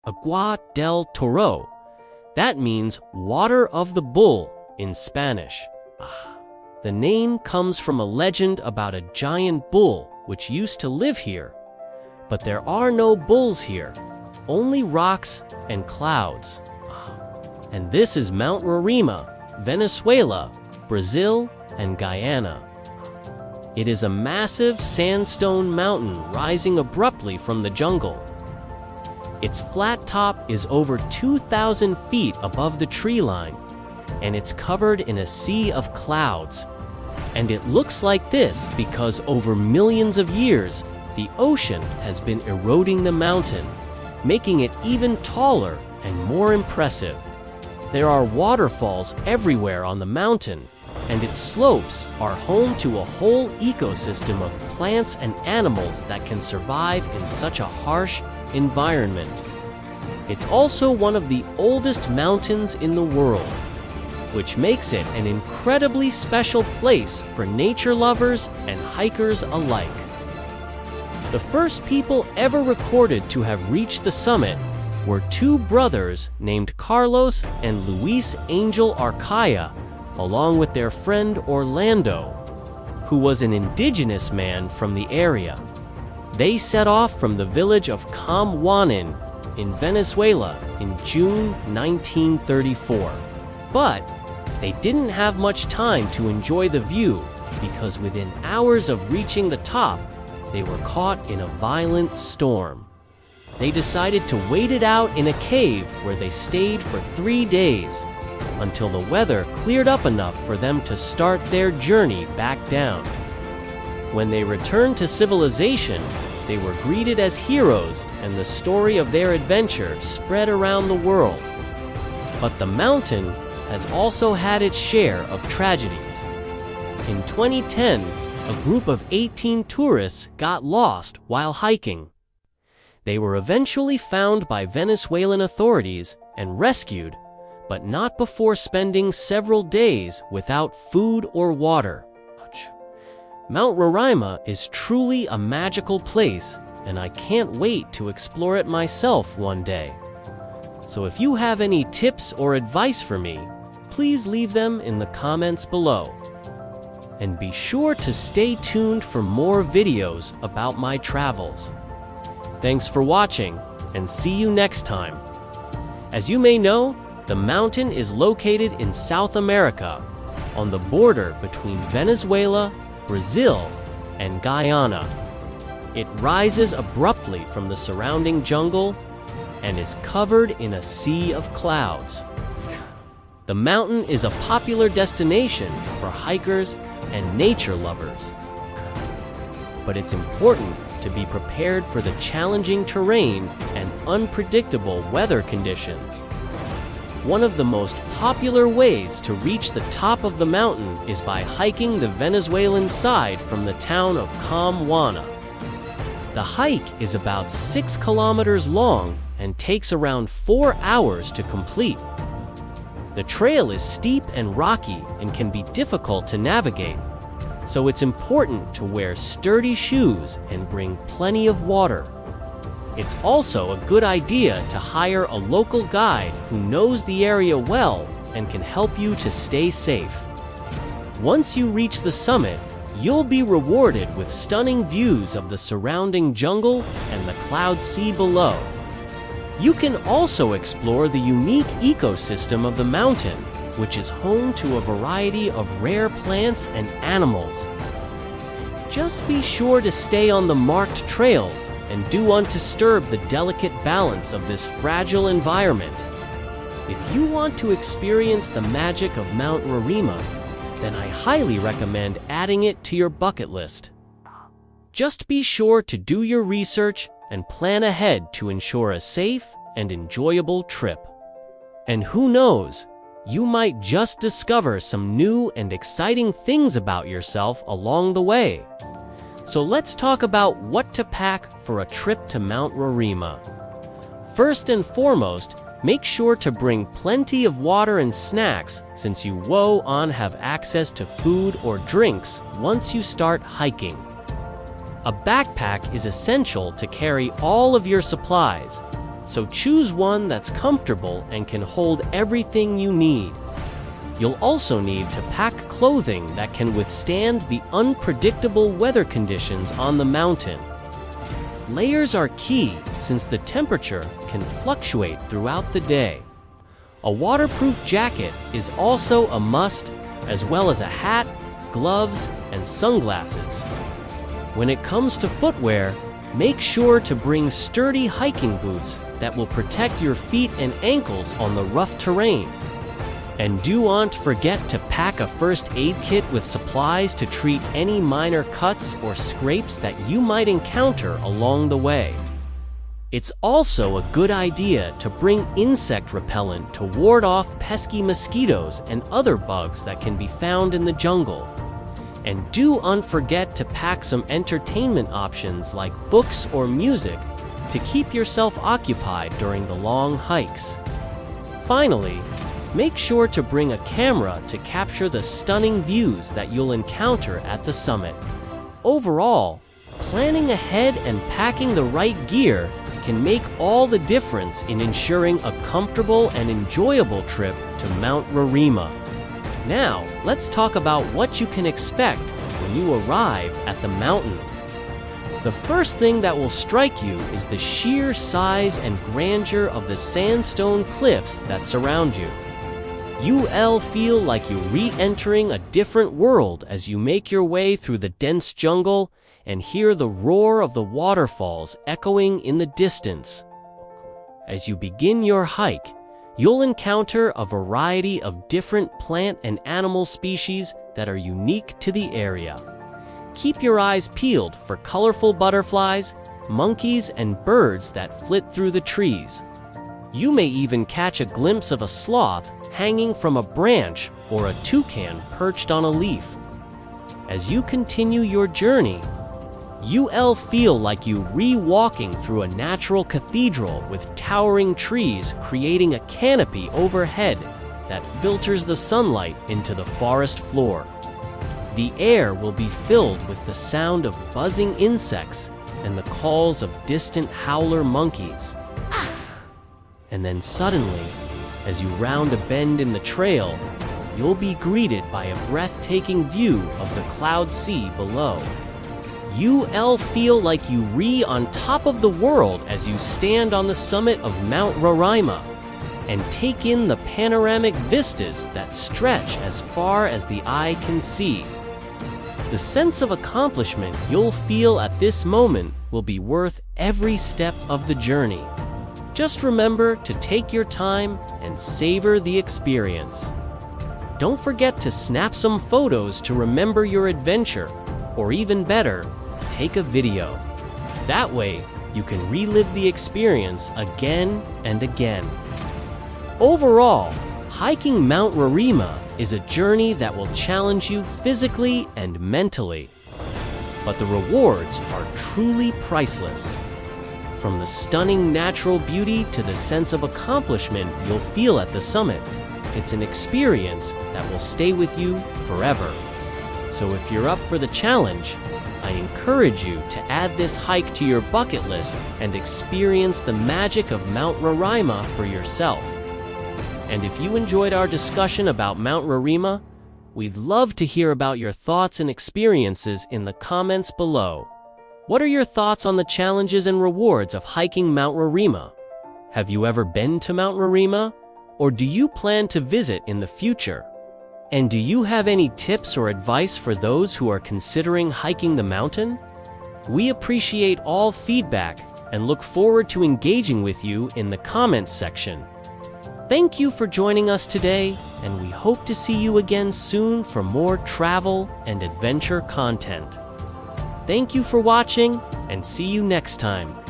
Agua del Toro. That means water of the bull in Spanish. The name comes from a legend about a giant bull which used to live here. But there are no bulls here, only rocks and clouds. And this is Mount Roraima, Venezuela, Brazil, and Guyana. It is a massive sandstone mountain rising abruptly from the jungle. Its flat top is over 2,000 feet above the tree line, and it's covered in a sea of clouds. And it looks like this because over millions of years, the ocean has been eroding the mountain, making it even taller and more impressive. There are waterfalls everywhere on the mountain, and its slopes are home to a whole ecosystem of plants and animals that can survive in such a harsh environment. It's also one of the oldest mountains in the world, which makes it an incredibly special place for nature lovers and hikers alike. The first people ever recorded to have reached the summit were two brothers named Carlos and Luis Angel Arcaya, along with their friend Orlando, who was an indigenous man from the area. They set off from the village of Camhuanin in Venezuela in June 1934. But they didn't have much time to enjoy the view because within hours of reaching the top, they were caught in a violent storm. They decided to wait it out in a cave where they stayed for 3 days until the weather cleared up enough for them to start their journey back down. When they returned to civilization, they were greeted as heroes, and the story of their adventure spread around the world. But the mountain has also had its share of tragedies. In 2010, a group of 18 tourists got lost while hiking. They were eventually found by Venezuelan authorities and rescued, but not before spending several days without food or water. Mount Roraima is truly a magical place, and I can't wait to explore it myself one day. So if you have any tips or advice for me, please leave them in the comments below. And be sure to stay tuned for more videos about my travels. Thanks for watching, and see you next time. As you may know, the mountain is located in South America, on the border between Venezuela, Brazil, and Guyana. It rises abruptly from the surrounding jungle and is covered in a sea of clouds. The mountain is a popular destination for hikers and nature lovers. But it's important to be prepared for the challenging terrain and unpredictable weather conditions. One of the most popular ways to reach the top of the mountain is by hiking the Venezuelan side from the town of Camhuanin. The hike is about 6 kilometers long and takes around 4 hours to complete. The trail is steep and rocky and can be difficult to navigate, so it's important to wear sturdy shoes and bring plenty of water. It's also a good idea to hire a local guide who knows the area well and can help you to stay safe. Once you reach the summit, you'll be rewarded with stunning views of the surrounding jungle and the cloud sea below. You can also explore the unique ecosystem of the mountain, which is home to a variety of rare plants and animals. Just be sure to stay on the marked trails and do undisturb the delicate balance of this fragile environment. If you want to experience the magic of Mount Roraima, then I highly recommend adding it to your bucket list. Just be sure to do your research and plan ahead to ensure a safe and enjoyable trip. And who knows, you might just discover some new and exciting things about yourself along the way. So let's talk about what to pack for a trip to Mount Roraima. First and foremost, make sure to bring plenty of water and snacks since you won't have access to food or drinks once you start hiking. A backpack is essential to carry all of your supplies, so choose one that's comfortable and can hold everything you need. You'll also need to pack clothing that can withstand the unpredictable weather conditions on the mountain. Layers are key since the temperature can fluctuate throughout the day. A waterproof jacket is also a must, as well as a hat, gloves, and sunglasses. When it comes to footwear, make sure to bring sturdy hiking boots that will protect your feet and ankles on the rough terrain. And do not forget to pack a first aid kit with supplies to treat any minor cuts or scrapes that you might encounter along the way. It's also a good idea to bring insect repellent to ward off pesky mosquitoes and other bugs that can be found in the jungle. And do not forget to pack some entertainment options like books or music to keep yourself occupied during the long hikes. Finally, make sure to bring a camera to capture the stunning views that you'll encounter at the summit. Overall, planning ahead and packing the right gear can make all the difference in ensuring a comfortable and enjoyable trip to Mount Roraima. Now, let's talk about what you can expect when you arrive at the mountain. The first thing that will strike you is the sheer size and grandeur of the sandstone cliffs that surround you. You'll feel like you're re-entering a different world as you make your way through the dense jungle and hear the roar of the waterfalls echoing in the distance. As you begin your hike, you'll encounter a variety of different plant and animal species that are unique to the area. Keep your eyes peeled for colorful butterflies, monkeys, and birds that flit through the trees. You may even catch a glimpse of a sloth hanging from a branch or a toucan perched on a leaf. As you continue your journey, you'll feel like you're re-walking through a natural cathedral with towering trees creating a canopy overhead that filters the sunlight into the forest floor. The air will be filled with the sound of buzzing insects and the calls of distant howler monkeys. And then suddenly, as you round a bend in the trail, you'll be greeted by a breathtaking view of the cloud sea below. You'll feel like you're on top of the world as you stand on the summit of Mount Roraima and take in the panoramic vistas that stretch as far as the eye can see. The sense of accomplishment you'll feel at this moment will be worth every step of the journey. Just remember to take your time and savor the experience. Don't forget to snap some photos to remember your adventure, or even better, take a video. That way, you can relive the experience again and again. Overall, hiking Mount Roraima is a journey that will challenge you physically and mentally. But the rewards are truly priceless. From the stunning natural beauty to the sense of accomplishment you'll feel at the summit, it's an experience that will stay with you forever. So if you're up for the challenge, I encourage you to add this hike to your bucket list and experience the magic of Mount Roraima for yourself. And if you enjoyed our discussion about Mount Roraima, we'd love to hear about your thoughts and experiences in the comments below. What are your thoughts on the challenges and rewards of hiking Mount Roraima? Have you ever been to Mount Roraima? Or do you plan to visit in the future? And do you have any tips or advice for those who are considering hiking the mountain? We appreciate all feedback and look forward to engaging with you in the comments section. Thank you for joining us today, and we hope to see you again soon for more travel and adventure content. Thank you for watching, and see you next time.